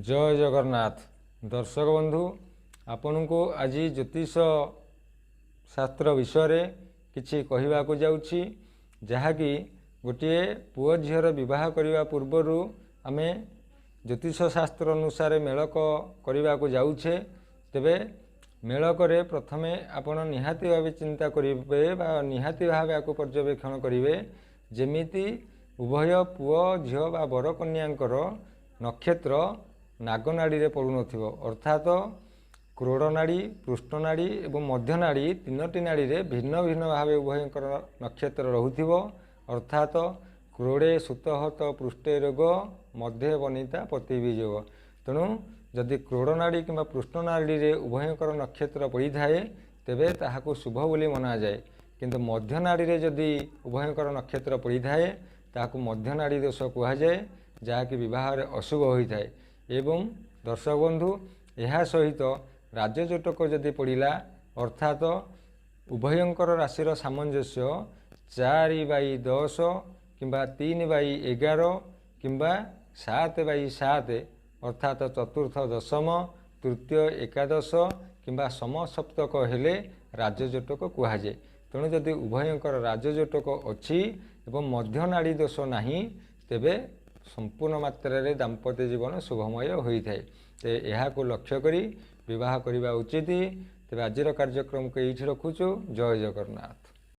जय जगन्नाथ। दर्शक बंधु आपण को आज ज्योतिष शास्त्र विषय किछि कहवाक जाउछि जहाँकि गोटे पुओ झीर विवाह करने पूर्वर आमे ज्योतिष शास्त्र अनुसार मेलक करने को जाउछे। तेबे मेलक प्रथमे आपण निहाती भाव चिंता करेंगे निहाती भाव या पर्यवेक्षण करेंगे जेमिति उभय पुओ झील बा बर कन्यांकर नक्षत्र नागनाड़ी रे पड़ू नथिबो अर्थात क्रोड़नाड़ी पृष्ठनाड़ी एवं मध्यनाड़ी तीनोटी नाड़ी रे भिन्न भिन्न भाव उभयंकर नक्षत्र रहुथिबो अर्थात क्रोड़े सुतहत पृष्ठे रोग मध्य वनिता पति वियोग। तेणु जदि क्रोड़नाड़ी कि पृष्ठनाड़ी रे उभयंकर नक्षत्र पड़ी थाए तेबे ताहाकु शुभ बोली मना जाए, किंतु मध्यनाड़ी रे जदि उभयंकर नक्षत्र पड़ी थाए ताहाकु मध्यनाड़ी दोष कहा जाए जहाँकि विवाह रे अशुभ होता है। एवं दर्शक बंधु यह सहित राजजोटक जदि पड़ा अर्थात उभयंकर राशि सामंजस्य 4/10 किंबा 3/11 किंबा 7/7 अर्थात चतुर्थ दशम तृतीय एकादश किंबा समसप्तक हेले राजजोटक कहा जाए। तेणु जदि उभयंकर राजजोटक अच्छी एवं मध्यनाड़ी दोष नहीं तेबे संपूर्ण मात्रा दाम्पत्य जीवन शुभमय होता है। यह लक्ष्य करी विवाह करने उचित। तेज आज कार्यक्रम को ये रखुचु। जय जगन्नाथ।